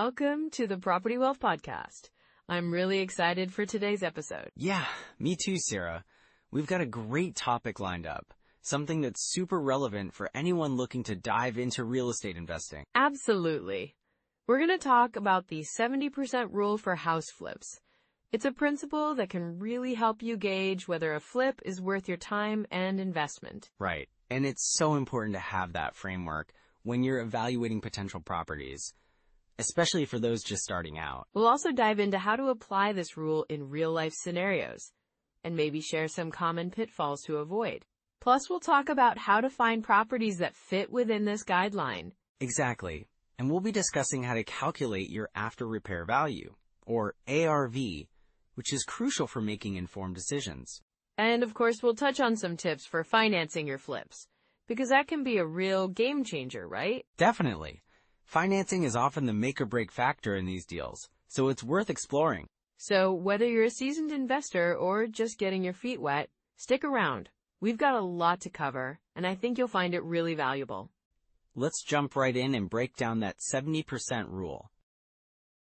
welcome to the Property Wealth Podcast. I'm really excited for today's episode. Yeah, me too, Sarah. We've got a great topic lined up, something that's super relevant for anyone looking to dive into real estate investing. Absolutely. We're going to talk about the 70% rule for house flips. It's a principle that can really help you gauge whether a flip is worth your time and investment. Right, and it's so important to have that framework when you're evaluating potential properties, especially for those just starting out. We'll also dive into how to apply this rule in real-life scenarios, and maybe share some common pitfalls to avoid. Plus, we'll talk about how to find properties that fit within this guideline. Exactly, and we'll be discussing how to calculate your after-repair value, or ARV, which is crucial for making informed decisions. And of course, we'll touch on some tips for financing your flips, because that can be a real game changer, right? Definitely. Financing is often the make-or-break factor in these deals, so it's worth exploring. So whether you're a seasoned investor or just getting your feet wet, stick around. We've got a lot to cover, and I think you'll find it really valuable. Let's jump right in and break down that 70% rule.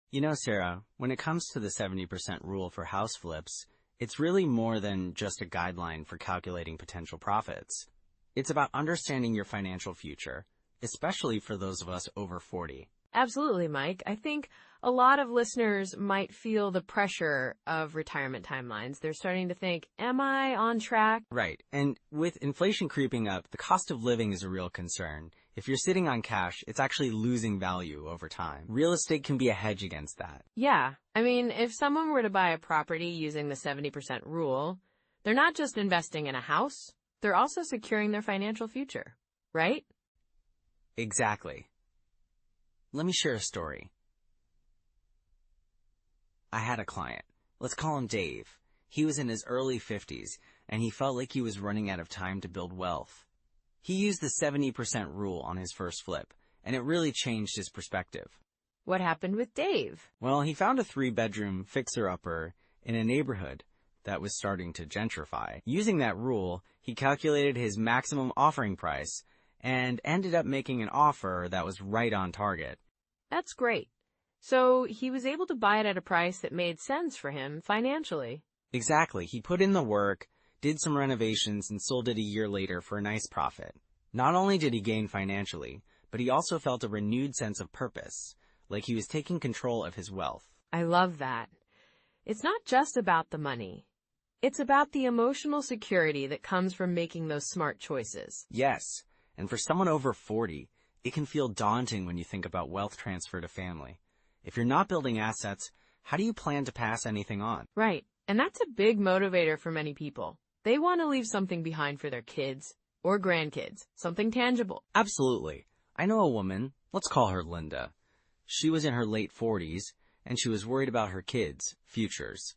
You know, Sarah, when it comes to the 70% rule for house flips, it's really more than just a guideline for calculating potential profits. It's about understanding your financial future, especially for those of us over 40. Absolutely, Mike. I think a lot of listeners might feel the pressure of retirement timelines. They're starting to think, am I on track? Right. And with inflation creeping up, the cost of living is a real concern. If you're sitting on cash, it's actually losing value over time. Real estate can be a hedge against that. Yeah. I mean, if someone were to buy a property using the 70% rule, they're not just investing in a house, they're also securing their financial future, right? Exactly. Let me share a story. I had a client. Let's call him Dave. He was in his early 50s, and he felt like he was running out of time to build wealth. He used the 70% rule on his first flip, and it really changed his perspective. What happened with Dave? Well, he found a 3-bedroom fixer-upper in a neighborhood that was starting to gentrify. Using that rule, he calculated his maximum offering price and ended up making an offer that was right on target. That's great. So he was able to buy it at a price that made sense for him financially. Exactly. He put in the work, did some renovations, and sold it a year later for a nice profit. Not only did he gain financially, but he also felt a renewed sense of purpose, like he was taking control of his wealth. I love that. It's not just about the money. It's about the emotional security that comes from making those smart choices. Yes, and for someone over 40, it can feel daunting when you think about wealth transfer to family. If you're not building assets, how do you plan to pass anything on? Right, and that's a big motivator for many people. They want to leave something behind for their kids or grandkids, something tangible. Absolutely. I know a woman, let's call her Linda. She was in her late 40s, and she was worried about her kids' futures.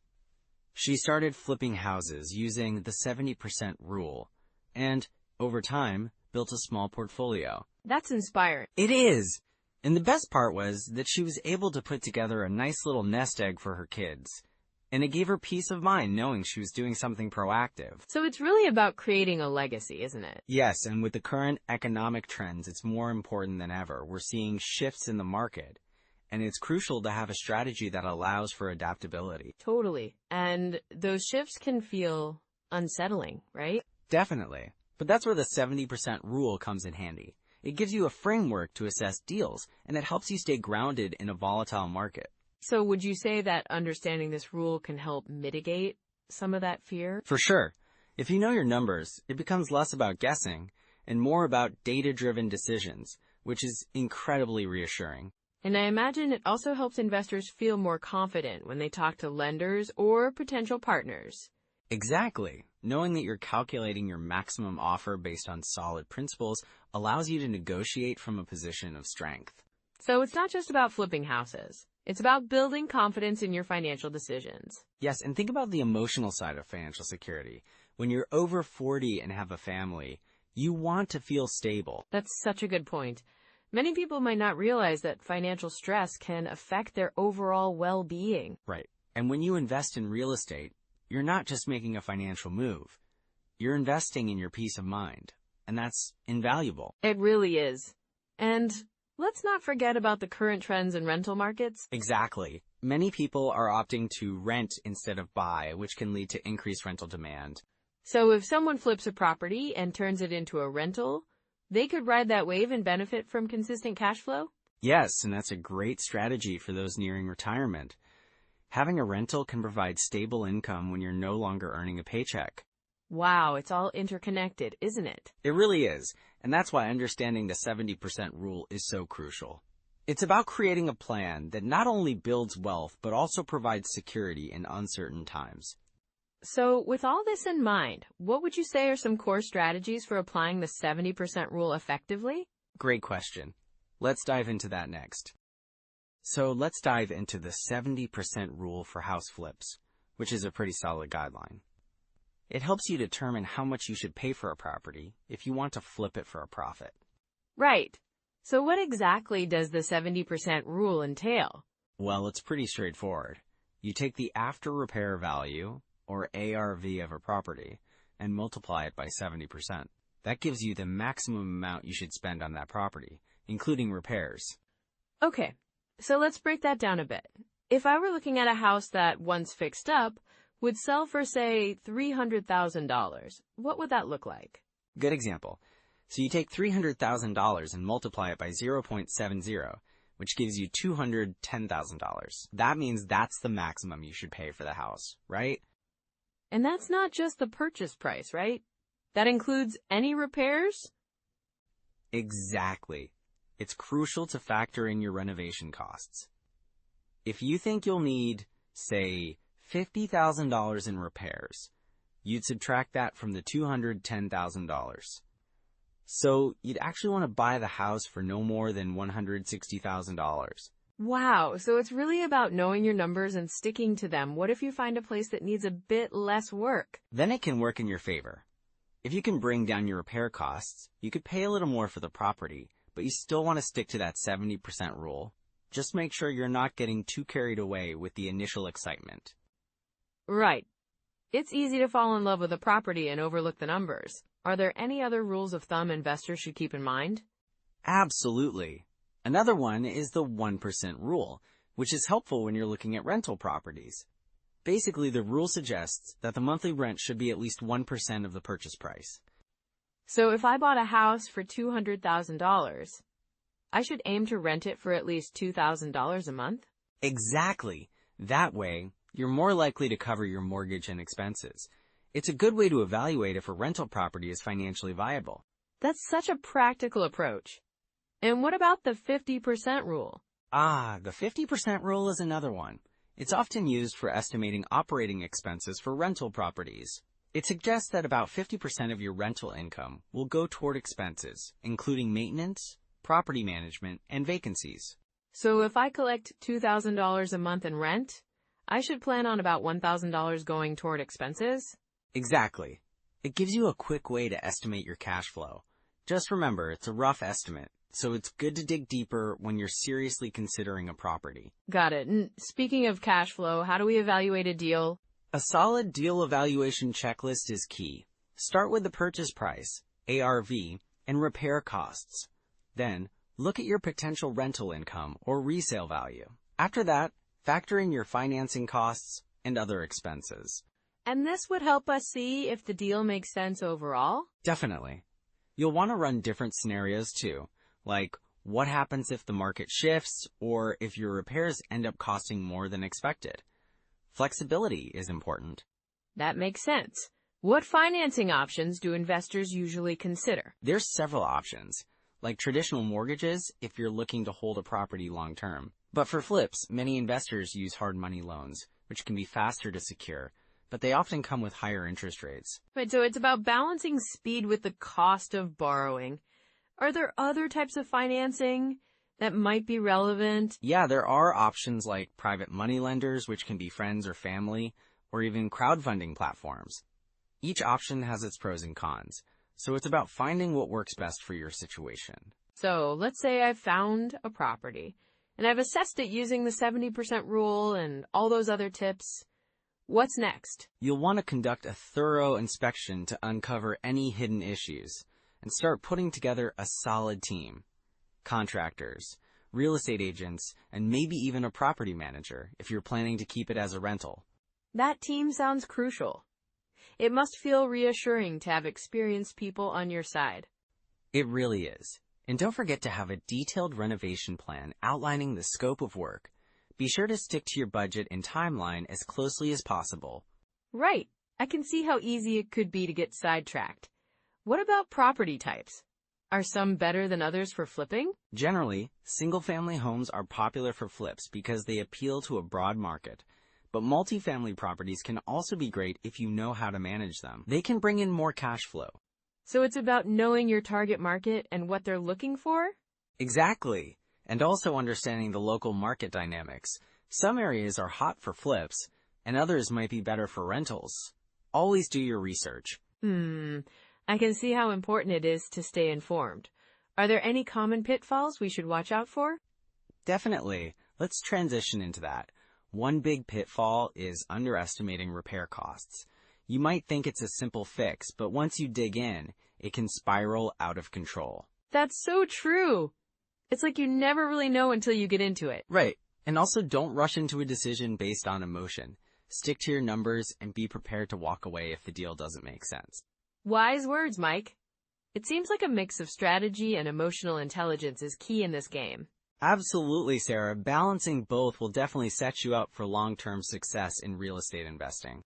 She started flipping houses using the 70% rule, and, over time, built a small portfolio. That's inspiring. It is! And the best part was that she was able to put together a nice little nest egg for her kids. And it gave her peace of mind knowing she was doing something proactive. So it's really about creating a legacy, isn't it? Yes, and with the current economic trends, it's more important than ever. We're seeing shifts in the market, and it's crucial to have a strategy that allows for adaptability. Totally. And those shifts can feel unsettling, right? Definitely. But that's where the 70% rule comes in handy. It gives you a framework to assess deals, and it helps you stay grounded in a volatile market. So would you say that understanding this rule can help mitigate some of that fear? For sure. If you know your numbers, it becomes less about guessing and more about data-driven decisions, which is incredibly reassuring. And I imagine it also helps investors feel more confident when they talk to lenders or potential partners. Exactly. Knowing that you're calculating your maximum offer based on solid principles allows you to negotiate from a position of strength. So it's not just about flipping houses. It's about building confidence in your financial decisions. Yes, and think about the emotional side of financial security. When you're over 40 and have a family, you want to feel stable. That's such a good point. Many people might not realize that financial stress can affect their overall well-being. Right. And when you invest in real estate, you're not just making a financial move. You're investing in your peace of mind, and that's invaluable. It really is. And let's not forget about the current trends in rental markets. Exactly. Many people are opting to rent instead of buy, which can lead to increased rental demand. So if someone flips a property and turns it into a rental, they could ride that wave and benefit from consistent cash flow? Yes, and that's a great strategy for those nearing retirement. Having a rental can provide stable income when you're no longer earning a paycheck. Wow, it's all interconnected, isn't it? It really is, and that's why understanding the 70% rule is so crucial. It's about creating a plan that not only builds wealth, but also provides security in uncertain times. So with all this in mind, what would you say are some core strategies for applying the 70% rule effectively? Great question. Let's dive into that next. So let's dive into the 70% rule for house flips, which is a pretty solid guideline. It helps you determine how much you should pay for a property if you want to flip it for a profit. Right. So what exactly does the 70% rule entail? Well, it's pretty straightforward. You take the after repair value, or ARV of a property, and multiply it by 70%. That gives you the maximum amount you should spend on that property, including repairs. Okay, so let's break that down a bit. If I were looking at a house that, once fixed up, would sell for, say, $300,000, what would that look like? Good example. So you take $300,000 and multiply it by 0.70, which gives you $210,000. That means that's the maximum you should pay for the house, right? And that's not just the purchase price, right? That includes any repairs? Exactly. It's crucial to factor in your renovation costs. If you think you'll need, say, $50,000 in repairs, you'd subtract that from the $210,000. So you'd actually want to buy the house for no more than $160,000. Wow, so it's really about knowing your numbers and sticking to them. What if you find a place that needs a bit less work? Then it can work in your favor. If you can bring down your repair costs, you could pay a little more for the property, but you still want to stick to that 70% rule. Just make sure you're not getting too carried away with the initial excitement. Right. It's easy to fall in love with a property and overlook the numbers. Are there any other rules of thumb investors should keep in mind? Absolutely. Another one is the 1% rule, which is helpful when you're looking at rental properties. Basically, the rule suggests that the monthly rent should be at least 1% of the purchase price. So if I bought a house for $200,000, I should aim to rent it for at least $2,000 a month? Exactly. That way, you're more likely to cover your mortgage and expenses. It's a good way to evaluate if a rental property is financially viable. That's such a practical approach. And what about the 50% rule? The 50% rule is another one. It's often used for estimating operating expenses for rental properties. It suggests that about 50% of your rental income will go toward expenses, including maintenance, property management, and vacancies. So if I collect $2,000 a month in rent, I should plan on about $1,000 going toward expenses? Exactly. It gives you a quick way to estimate your cash flow. Just remember, it's a rough estimate, so it's good to dig deeper when you're seriously considering a property. Got it. And speaking of cash flow, how do we evaluate a deal? A solid deal evaluation checklist is key. Start with the purchase price, ARV, and repair costs. Then, look at your potential rental income or resale value. After that, factor in your financing costs and other expenses. And this would help us see if the deal makes sense overall? Definitely. You'll want to run different scenarios too, like what happens if the market shifts or if your repairs end up costing more than expected. Flexibility is important. That makes sense. What financing options do investors usually consider? There's several options, like traditional mortgages if you're looking to hold a property long term. But for flips, many investors use hard money loans, which can be faster to secure, but they often come with higher interest rates. Right, so it's about balancing speed with the cost of borrowing. Are there other types of financing that might be relevant? Yeah, there are options like private money lenders, which can be friends or family, or even crowdfunding platforms. Each option has its pros and cons, so it's about finding what works best for your situation. So let's say I've found a property, and I've assessed it using the 70% rule and all those other tips. What's next? You'll want to conduct a thorough inspection to uncover any hidden issues and start putting together a solid team. contractors, real estate agents, and maybe even a property manager if you're planning to keep it as a rental. That team sounds crucial. It must feel reassuring to have experienced people on your side. It really is. And don't forget to have a detailed renovation plan outlining the scope of work. Be sure to stick to your budget and timeline as closely as possible. Right. I can see how easy it could be to get sidetracked. What about property types? Are some better than others for flipping? Generally, single-family homes are popular for flips because they appeal to a broad market. But multifamily properties can also be great if you know how to manage them. They can bring in more cash flow. So it's about knowing your target market and what they're looking for? Exactly. And also understanding the local market dynamics. Some areas are hot for flips, and others might be better for rentals. Always do your research. I can see how important it is to stay informed. Are there any common pitfalls we should watch out for? Definitely. Let's transition into that. One big pitfall is underestimating repair costs. You might think it's a simple fix, but once you dig in, it can spiral out of control. That's so true. It's like you never really know until you get into it. Right. And also don't rush into a decision based on emotion. Stick to your numbers and be prepared to walk away if the deal doesn't make sense. Wise words, Mike. It seems like a mix of strategy and emotional intelligence is key in this game. Absolutely, Sarah. Balancing both will definitely set you up for long-term success in real estate investing.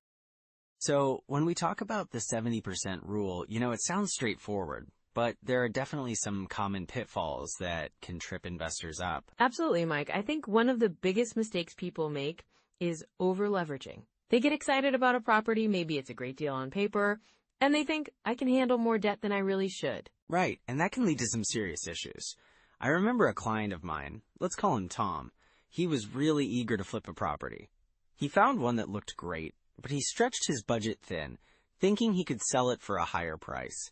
So when we talk about the 70% rule, it sounds straightforward, but there are definitely some common pitfalls that can trip investors up. Absolutely, Mike. I think one of the biggest mistakes people make is over-leveraging. They get excited about a property, maybe it's a great deal on paper, and they think, I can handle more debt than I really should. Right, and that can lead to some serious issues. I remember a client of mine, let's call him Tom. He was really eager to flip a property. He found one that looked great, but he stretched his budget thin, thinking he could sell it for a higher price.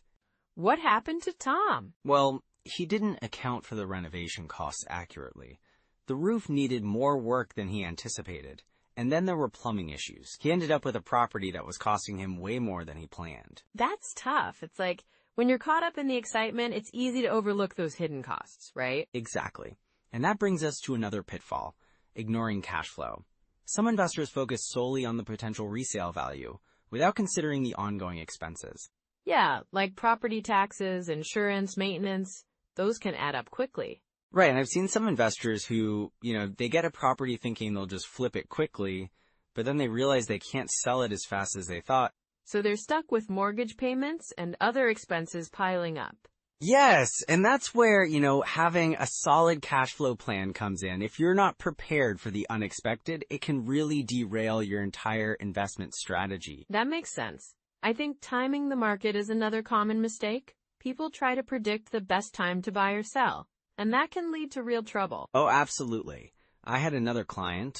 What happened to Tom? Well, he didn't account for the renovation costs accurately. The roof needed more work than he anticipated, and then there were plumbing issues. He ended up with a property that was costing him way more than he planned. That's tough. It's like, when you're caught up in the excitement, it's easy to overlook those hidden costs, right? Exactly. And that brings us to another pitfall, ignoring cash flow. Some investors focus solely on the potential resale value, without considering the ongoing expenses. Yeah, like property taxes, insurance, maintenance, those can add up quickly. Right, and I've seen some investors who, they get a property thinking they'll just flip it quickly, but then they realize they can't sell it as fast as they thought. So they're stuck with mortgage payments and other expenses piling up. Yes, and that's where, having a solid cash flow plan comes in. If you're not prepared for the unexpected, it can really derail your entire investment strategy. That makes sense. I think timing the market is another common mistake. People try to predict the best time to buy or sell, and that can lead to real trouble. Oh, absolutely. I had another client,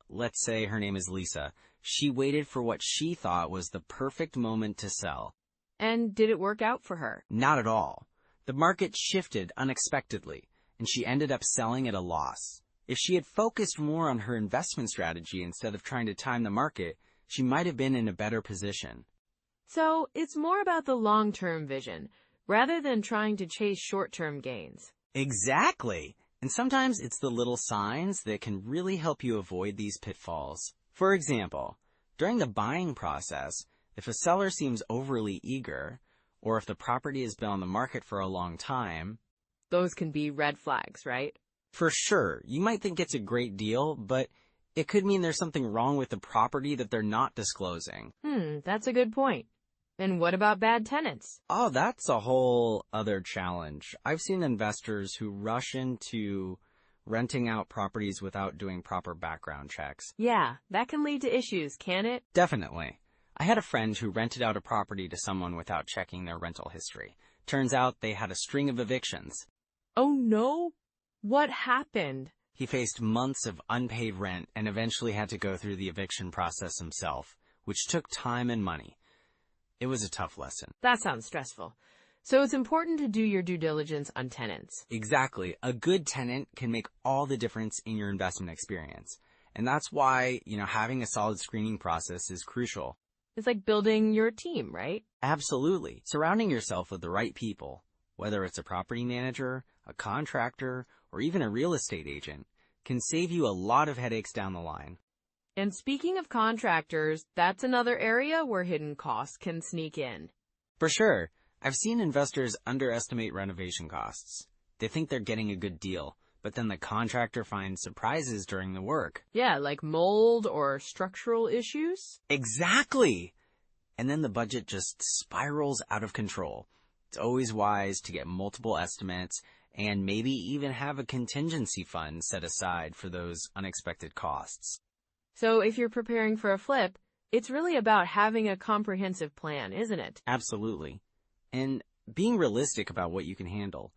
let's say her name is Lisa. She waited for what she thought was the perfect moment to sell. And did it work out for her? Not at all. The market shifted unexpectedly, and she ended up selling at a loss. If she had focused more on her investment strategy instead of trying to time the market, she might have been in a better position. So it's more about the long-term vision, rather than trying to chase short-term gains. Exactly. And sometimes it's the little signs that can really help you avoid these pitfalls. For example, during the buying process, if a seller seems overly eager, or if the property has been on the market for a long time, those can be red flags, right? For sure. You might think it's a great deal, but it could mean there's something wrong with the property that they're not disclosing. That's a good point. And what about bad tenants? Oh, that's a whole other challenge. I've seen investors who rush into renting out properties without doing proper background checks. Yeah, that can lead to issues, can it? Definitely. I had a friend who rented out a property to someone without checking their rental history. Turns out they had a string of evictions. Oh no? What happened? He faced months of unpaid rent and eventually had to go through the eviction process himself, which took time and money. It was a tough lesson. That sounds stressful. So it's important to do your due diligence on tenants. Exactly. A good tenant can make all the difference in your investment experience. And that's why, having a solid screening process is crucial. It's like building your team, right? Absolutely. Surrounding yourself with the right people, whether it's a property manager, a contractor, or even a real estate agent can save you a lot of headaches down the line. And speaking of contractors, that's another area where hidden costs can sneak in. For sure, I've seen investors underestimate renovation costs. They think they're getting a good deal, but then the contractor finds surprises during the work. Yeah, like mold or structural issues. Exactly! And then the budget just spirals out of control. It's always wise to get multiple estimates and maybe even have a contingency fund set aside for those unexpected costs. So if you're preparing for a flip, it's really about having a comprehensive plan, isn't it? Absolutely. And being realistic about what you can handle.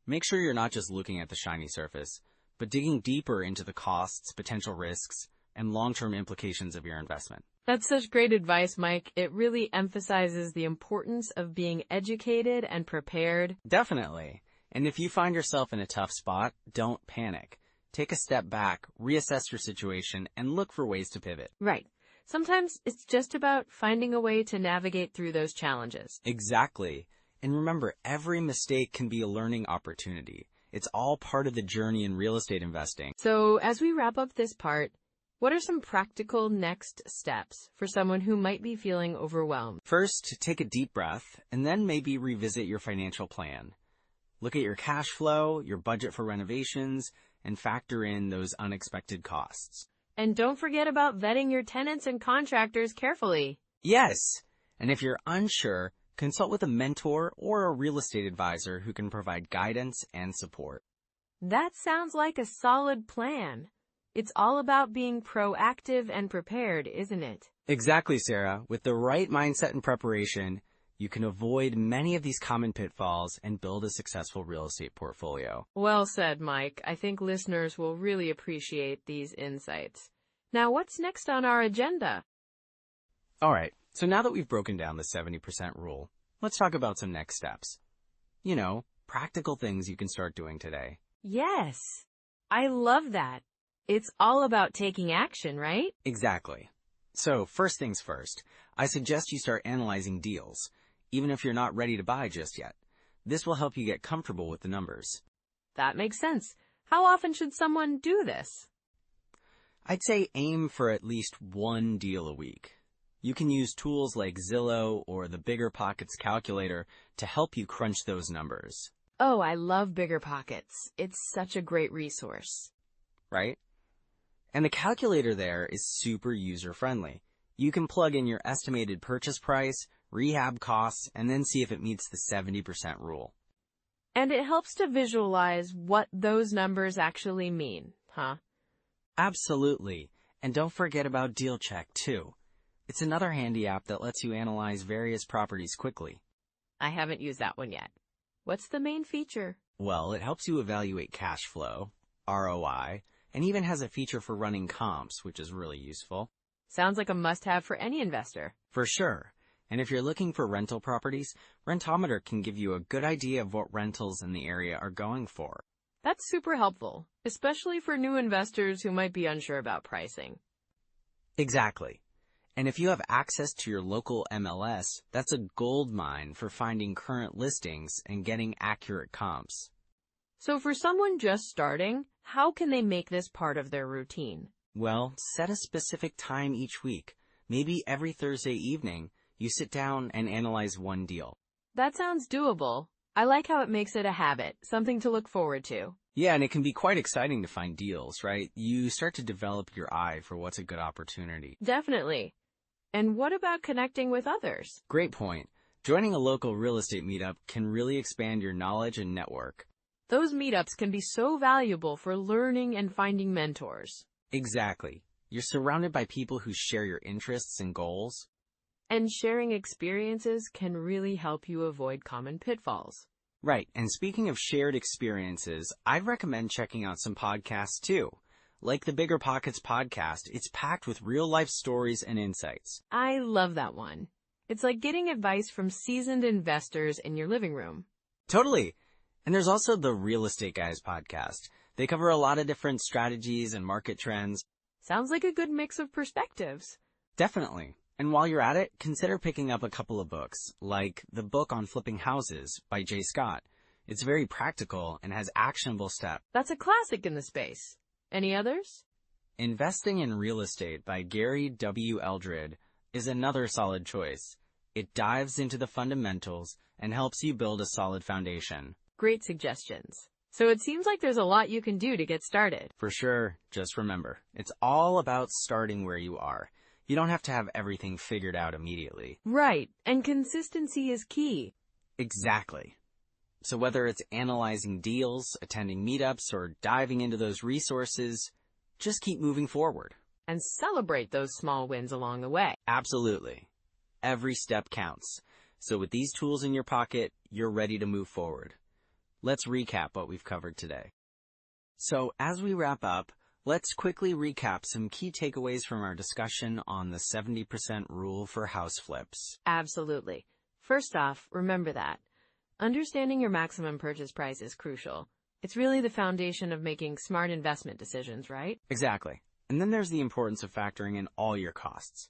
Make sure you're not just looking at the shiny surface, but digging deeper into the costs, potential risks, and long-term implications of your investment. That's such great advice, Mike. It really emphasizes the importance of being educated and prepared. Definitely. And if you find yourself in a tough spot, don't panic. Take a step back, reassess your situation, and look for ways to pivot. Right. Sometimes it's just about finding a way to navigate through those challenges. Exactly. And remember, every mistake can be a learning opportunity. It's all part of the journey in real estate investing. So as we wrap up this part, what are some practical next steps for someone who might be feeling overwhelmed? First, take a deep breath, and then maybe revisit your financial plan. Look at your cash flow, your budget for renovations, and factor in those unexpected costs. And don't forget about vetting your tenants and contractors carefully. Yes! And if you're unsure, consult with a mentor or a real estate advisor who can provide guidance and support. That sounds like a solid plan. It's all about being proactive and prepared, isn't it? Exactly, Sarah. With the right mindset and preparation, you can avoid many of these common pitfalls and build a successful real estate portfolio. Well said, Mike. I think listeners will really appreciate these insights. Now, what's next on our agenda? All right, so now that we've broken down the 70% rule, let's talk about some next steps. You know, practical things you can start doing today. Yes, I love that. It's all about taking action, right? Exactly. So, first things first, I suggest you start analyzing deals, even if you're not ready to buy just yet. This will help you get comfortable with the numbers. That makes sense. How often should someone do this? I'd say aim for at least one deal a week. You can use tools like Zillow or the Bigger Pockets calculator to help you crunch those numbers. Oh, I love Bigger Pockets. It's such a great resource. Right? And the calculator there is super user-friendly. You can plug in your estimated purchase price, rehab costs, and then see if it meets the 70% rule. And it helps to visualize what those numbers actually mean, huh? Absolutely. And don't forget about Deal Check, too. It's another handy app that lets you analyze various properties quickly. I haven't used that one yet. What's the main feature? Well, it helps you evaluate cash flow, ROI, and even has a feature for running comps, which is really useful. Sounds like a must-have for any investor. For sure. And if you're looking for rental properties, Rentometer can give you a good idea of what rentals in the area are going for. That's super helpful, especially for new investors who might be unsure about pricing. Exactly. And if you have access to your local MLS, that's a gold mine for finding current listings and getting accurate comps. So for someone just starting, how can they make this part of their routine? Well, set a specific time each week. Maybe every Thursday evening, you sit down and analyze one deal. That sounds doable. I like how it makes it a habit, something to look forward to. Yeah, and it can be quite exciting to find deals, right? You start to develop your eye for what's a good opportunity. Definitely. And what about connecting with others? Great point. Joining a local real estate meetup can really expand your knowledge and network. Those meetups can be so valuable for learning and finding mentors. Exactly. You're surrounded by people who share your interests and goals. And sharing experiences can really help you avoid common pitfalls. Right, and speaking of shared experiences, I'd recommend checking out some podcasts too. Like the Bigger Pockets podcast, it's packed with real-life stories and insights. I love that one. It's like getting advice from seasoned investors in your living room. Totally. And there's also the Real Estate Guys podcast. They cover a lot of different strategies and market trends. Sounds like a good mix of perspectives. Definitely. And while you're at it, consider picking up a couple of books, like The Book on Flipping Houses by Jay Scott. It's very practical and has actionable steps. That's a classic in the space. Any others? Investing in Real Estate by Gary W. Eldred is another solid choice. It dives into the fundamentals and helps you build a solid foundation. Great suggestions. So it seems like there's a lot you can do to get started. For sure, just remember, it's all about starting where you are. You don't have to have everything figured out immediately. Right, and consistency is key. Exactly. So whether it's analyzing deals, attending meetups, or diving into those resources, just keep moving forward. And celebrate those small wins along the way. Absolutely. Every step counts. So with these tools in your pocket, you're ready to move forward. Let's recap what we've covered today. So as we wrap up, let's quickly recap some key takeaways from our discussion on the 70% rule for house flips. Absolutely. First off, remember that understanding your maximum purchase price is crucial. It's really the foundation of making smart investment decisions, right? Exactly. And then there's the importance of factoring in all your costs.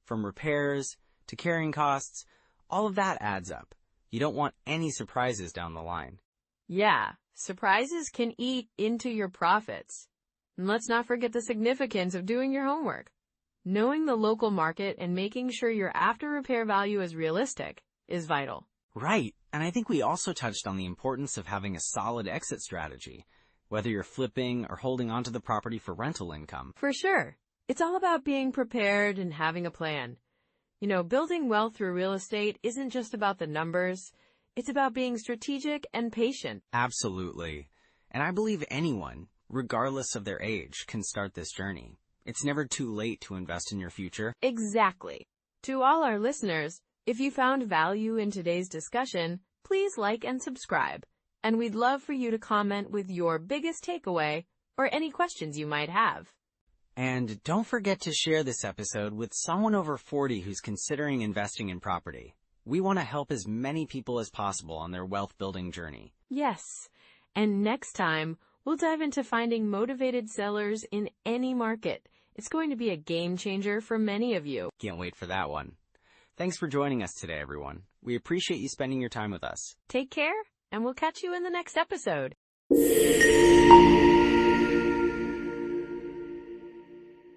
From repairs to carrying costs, all of that adds up. You don't want any surprises down the line. Yeah, surprises can eat into your profits. And let's not forget the significance of doing your homework. Knowing the local market and making sure your after-repair value is realistic is vital. Right, and I think we also touched on the importance of having a solid exit strategy, whether you're flipping or holding onto the property for rental income. For sure. It's all about being prepared and having a plan. You know, building wealth through real estate isn't just about the numbers. It's about being strategic and patient. Absolutely. And I believe anyone, regardless of their age, can start this journey. It's never too late to invest in your future. Exactly. To all our listeners, if you found value in today's discussion, please like and subscribe. And we'd love for you to comment with your biggest takeaway or any questions you might have. And don't forget to share this episode with someone over 40 who's considering investing in property. We want to help as many people as possible on their wealth-building journey. Yes. And next time, we'll dive into finding motivated sellers in any market. It's going to be a game changer for many of you. Can't wait for that one. Thanks for joining us today, everyone. We appreciate you spending your time with us. Take care, and we'll catch you in the next episode.